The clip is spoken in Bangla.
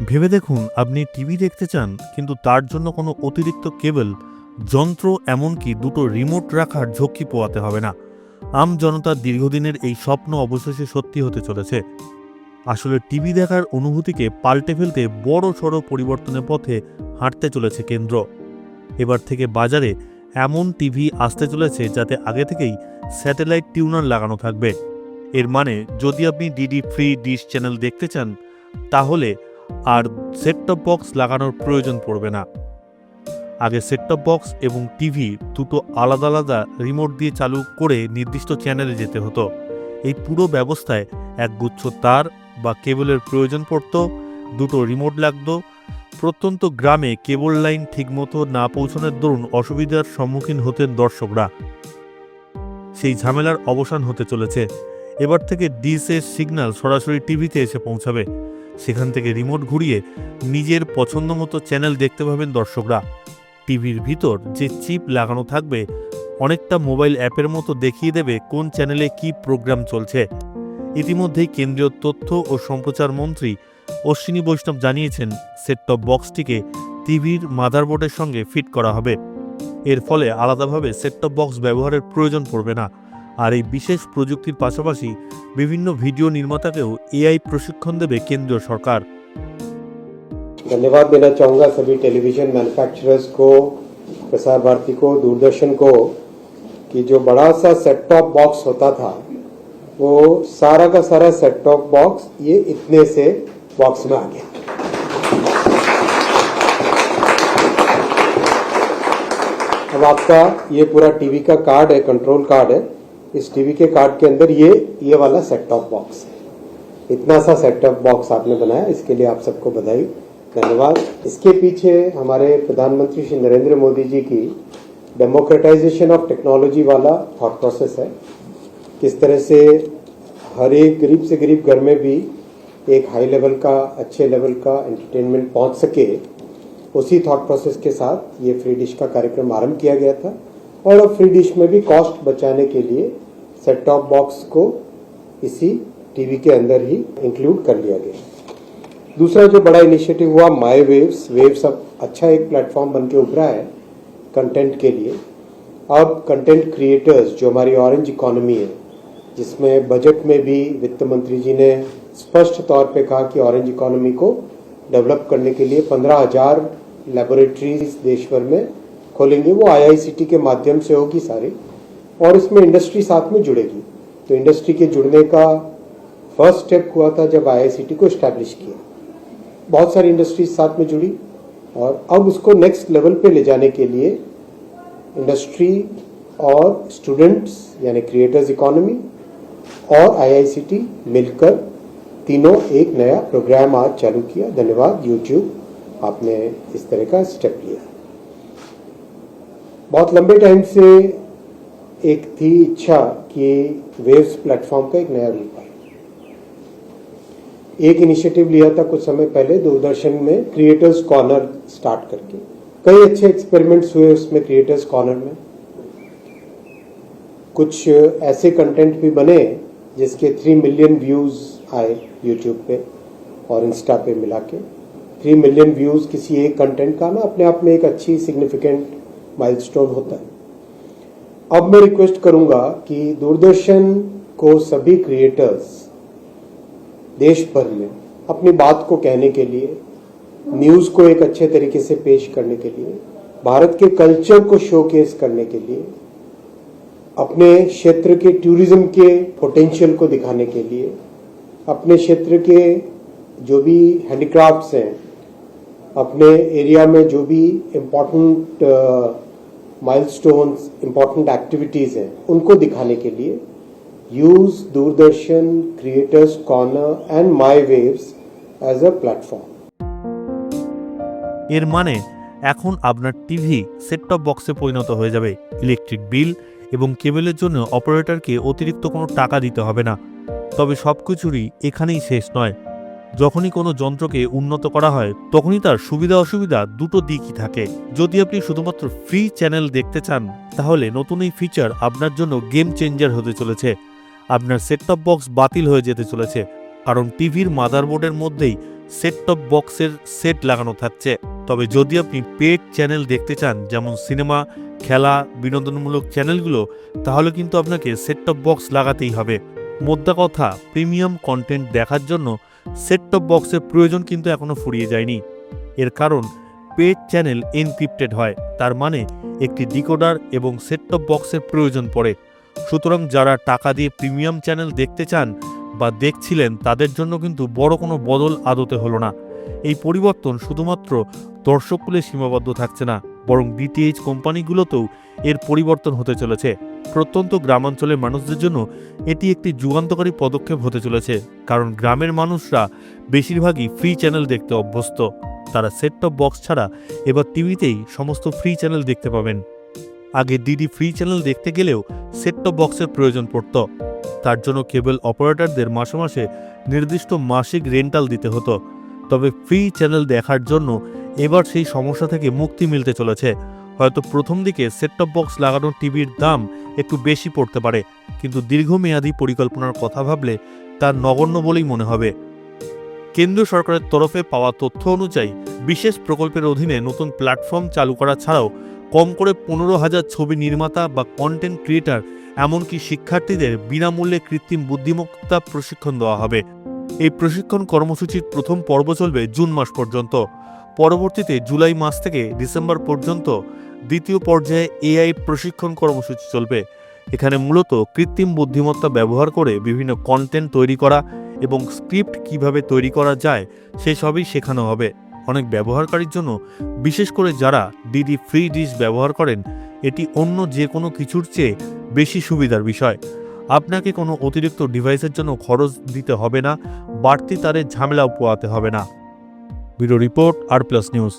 ভেবে দেখুন, আপনি টিভি দেখতে চান, কিন্তু তার জন্য কোনো অতিরিক্ত কেবল, যন্ত্র, এমনকি দুটো রিমোট রাখার ঝক্কি পোয়াতে হবে না। আম জনতার দীর্ঘদিনের এই স্বপ্ন অবশেষে সত্যি হতে চলেছে। আসলে টিভি দেখার অনুভূতিকে পাল্টে ফেলতে বড় সড় পরিবর্তনের পথে হাঁটতে চলেছে কেন্দ্র। এবার থেকে বাজারে এমন টিভি আসতে চলেছে যাতে আগে থেকেই স্যাটেলাইট টিউনার লাগানো থাকবে। এর মানে যদি আপনি ডিডি ফ্রি ডিশ চ্যানেল দেখতে চান, তাহলে আর সেট টপ বক্স লাগানোর প্রয়োজন পড়বে না। আগে সেট টপ বক্স এবং টিভি দুটো আলাদা আলাদা রিমোট দিয়ে চালু করে নির্দিষ্ট চ্যানেলে যেতে হতো। এই পুরো ব্যবস্থায় একগুচ্ছ তার বা কেবলের প্রয়োজন পড়ত, দুটো রিমোট লাগতো। প্রত্যন্ত গ্রামে কেবল লাইন ঠিকমতো না পৌঁছানোর দরুন অসুবিধার সম্মুখীন হতেন দর্শকরা। সেই ঝামেলার অবসান হতে চলেছে। এবার থেকে ডিসের সিগন্যাল সরাসরি টিভিতে এসে পৌঁছাবে। সেখান থেকে রিমোট ঘুরিয়ে নিজের পছন্দ মতো চ্যানেল দেখতে পাবেন দর্শকরা। টিভির ভিতর যে চিপ লাগানো থাকবে অনেকটা মোবাইল অ্যাপের মতো দেখিয়ে দেবে কোন চ্যানেলে কি প্রোগ্রাম চলছে। ইতিমধ্যেই কেন্দ্রীয় তথ্য ও সম্প্রচার মন্ত্রী অশ্বিনী বৈষ্ণব জানিয়েছেন, সেট টপ বক্সটিকে টিভির মাদারবোর্ডের সঙ্গে ফিট করা হবে। এর ফলে আলাদাভাবে সেট টপ বক্স ব্যবহারের প্রয়োজন পড়বে না। আর এই বিশেষ প্রযুক্তির পাশাপাশি বিভিন্ন ভিডিও নির্মাতাকেও এআই প্রশিক্ষণ দেবে কেন্দ্রীয় সরকার। धन्यवाद देना चाहूँगा सभी टेलीविज़न मैन्युफैक्चरर्स को, प्रसार भारती को, दूरदर्शन को, कि जो बड़ा सा सेट टॉप बॉक्स होता था वो सारा का सारा सेट टॉप बॉक्स ये इतने से बॉक्स में आ गया। अब आपका ये पूरा टीवी का कार्ड है, कंट्रोल कार्ड है, इस टीवी के कार्ड के अंदर ये वाला सेट टॉप बॉक्स है। इतना सा सेट टॉप बॉक्स आपने बनाया, इसके लिए आप सबको बधाई, धन्यवाद। इसके पीछे हमारे प्रधानमंत्री श्री नरेंद्र मोदी जी की डेमोक्रेटाइजेशन ऑफ टेक्नोलॉजी वाला थॉट प्रोसेस है। किस तरह से हर एक गरीब से गरीब घर में भी एक हाई लेवल का, अच्छे लेवल का एंटरटेनमेंट पहुंच सके, उसी थॉट प्रोसेस के साथ ये फ्री डिश का कार्यक्रम आरंभ किया गया था। और अब फ्री डिश में भी कॉस्ट बचाने के लिए सेट टॉप बॉक्स को इसी टीवी के अंदर ही इंक्लूड कर लिया गया। दूसरा जो बड़ा इनिशिएटिव हुआ माई वेव्स अब अच्छा एक प्लेटफॉर्म बन के उभरा है कंटेंट के लिए। अब कंटेंट क्रिएटर्स, जो हमारी ऑरेंज इकोनॉमी है, जिसमें बजट में भी वित्त मंत्री जी ने स्पष्ट तौर पे कहा कि ऑरेंज इकोनॉमी को डेवलप करने के लिए 15,000 लेबोरेटरीज देश भर में खोलेंगे। वो आईआईसीटी के माध्यम से होगी सारी, और इसमें इंडस्ट्री साथ में जुड़ेगी। तो इंडस्ट्री के जुड़ने का फर्स्ट स्टेप हुआ था जब आईआईसीटी को एस्टैब्लिश किया। बहुत सारी इंडस्ट्रीज साथ में जुड़ी, और अब उसको नेक्स्ट लेवल पे ले जाने के लिए इंडस्ट्री और स्टूडेंट्स यानी क्रिएटर्स इकोनॉमी और आईआईसीटी मिलकर तीनों एक नया प्रोग्राम आज चालू किया। धन्यवाद यूट्यूब, आपने इस तरह का स्टेप लिया। बहुत लंबे टाइम से एक थी इच्छा कि वेव्स प्लेटफॉर्म का एक नया रूप आए। एक इनिशिएटिव लिया था कुछ समय पहले दूरदर्शन में, क्रिएटर्स कॉर्नर स्टार्ट करके। कई अच्छे एक्सपेरिमेंट्स हुए उसमें क्रिएटर्स कॉर्नर में। कुछ ऐसे कंटेंट भी बने जिसके 3 मिलियन व्यूज आए यूट्यूब पे और इंस्टा पे मिला के। 3 मिलियन व्यूज किसी एक कंटेंट का ना अपने आप में एक अच्छी सिग्निफिकेंट माइलस्टोन होता है। अब मैं रिक्वेस्ट करूंगा कि दूरदर्शन को सभी क्रिएटर्स देश भर में अपनी बात को कहने के लिए, न्यूज को एक अच्छे तरीके से पेश करने के लिए, भारत के कल्चर को शोकेस करने के लिए, अपने क्षेत्र के टूरिज्म के पोटेंशियल को दिखाने के लिए, अपने क्षेत्र के जो भी हैंडीक्राफ्ट्स हैं, अपने एरिया में जो भी इम्पोर्टेंट माइलस्टोन्स, इम्पोर्टेंट एक्टिविटीज हैं, उनको दिखाने के लिए use Doordarshan, creators corner and my waves as a platform. এর মানে এখন আপনার টিভি সেট টপ বক্সে পরিণত হয়ে যাবে। ইলেকট্রিক বিল এবং কেবলের জন্য অপারেটরকে অতিরিক্ত কোনো টাকা দিতে হবে না। তবে সবকিছুরই এখানেই শেষ নয়। যখনই কোনো যন্ত্রকে উন্নত করা হয়, তখনই তার সুবিধা অসুবিধা দুটো দিকই থাকে। যদি আপনি শুধুমাত্র ফ্রি চ্যানেল দেখতে চান, তাহলে নতুন এই ফিচার আপনার জন্য গেম চেঞ্জার হতে চলেছে। আপনার সেট টপ বক্স বাতিল হয়ে যেতে চলেছে, কারণ টিভির মাদারবোর্ডের মধ্যেই সেট টপ বক্সের সেট লাগানো থাকছে। তবে যদি আপনি পেড চ্যানেল দেখতে চান, যেমন সিনেমা, খেলা, বিনোদনমূলক চ্যানেলগুলো, তাহলে কিন্তু আপনাকে সেট টপ বক্স লাগাতেই হবে। মোদ্দা কথা, প্রিমিয়াম কন্টেন্ট দেখার জন্য সেট টপ বক্সের প্রয়োজন কিন্তু এখনও ফুরিয়ে যায়নি। এর কারণ পেড চ্যানেল এনক্রিপ্টেড হয়, তার মানে একটি ডিকোডার এবং সেট টপ বক্সের প্রয়োজন পড়ে। সুতরাং যারা টাকা দিয়ে প্রিমিয়াম চ্যানেল দেখতে চান বা দেখছিলেন, তাদের জন্য কিন্তু বড় কোনো বদল আদতে হলো না। এই পরিবর্তন শুধুমাত্র দর্শককুলে সীমাবদ্ধ থাকছে না, বরং ডিটিএইচ কোম্পানিগুলোতেও এর পরিবর্তন হতে চলেছে। প্রত্যন্ত গ্রামাঞ্চলের মানুষদের জন্য এটি একটি যুগান্তকারী পদক্ষেপ হতে চলেছে, কারণ গ্রামের মানুষরা বেশিরভাগই ফ্রি চ্যানেল দেখতে অভ্যস্ত। তারা সেট টপ বক্স ছাড়া এবার টিভিতেই সমস্ত ফ্রি চ্যানেল দেখতে পাবেন। আগে ডিডি ফ্রি চ্যানেল দেখতে গেলেও সেট টপ বক্সের প্রয়োজন পড়ত। তার জন্য কেবল অপারেটরদের মাসে মাসে নির্দিষ্ট মাসিক রেন্টাল দিতে হতো। তবে ফ্রি চ্যানেল দেখার জন্য এবার সেই সমস্যা থেকে মুক্তি মিলতে চলেছে। হয়তো প্রথম দিকে সেট টপ বক্স লাগানোর টিভির দাম একটু বেশি পড়তে পারে, কিন্তু দীর্ঘমেয়াদী পরিকল্পনার কথা ভাবলে তার নগণ্য বলেই মনে হবে। কেন্দ্রীয় সরকারের তরফে পাওয়া তথ্য অনুযায়ী বিশেষ প্রকল্পের অধীনে নতুন প্ল্যাটফর্ম চালু করা ছাড়াও কম করে 15,000 ছবি নির্মাতা বা কন্টেন্ট ক্রিয়েটার, এমনকি শিক্ষার্থীদের বিনামূল্যে কৃত্রিম বুদ্ধিমত্তা প্রশিক্ষণ দেওয়া হবে। এই প্রশিক্ষণ কর্মসূচির প্রথম পর্ব চলবে জুন মাস পর্যন্ত। পরবর্তীতে জুলাই মাস থেকে ডিসেম্বর পর্যন্ত দ্বিতীয় পর্যায়ে এআই প্রশিক্ষণ কর্মসূচি চলবে। এখানে মূলত কৃত্রিম বুদ্ধিমত্তা ব্যবহার করে বিভিন্ন কন্টেন্ট তৈরি করা এবং স্ক্রিপ্ট কিভাবে তৈরি করা যায় সেসবই শেখানো হবে। অনেক ব্যবহারকারীর জন্য, বিশেষ করে যারা ডিডি ফ্রি ডিশ ব্যবহার করেন, এটি অন্য যে কোনো কিছুর চেয়ে বেশি সুবিধার বিষয়। আপনাকে কোনো অতিরিক্ত ডিভাইসের জন্য খরচ দিতে হবে না, বাড়তি তারের ঝামেলাও পোয়াতে হবে না। ব্যুরো রিপোর্ট, আর প্লাস নিউজ।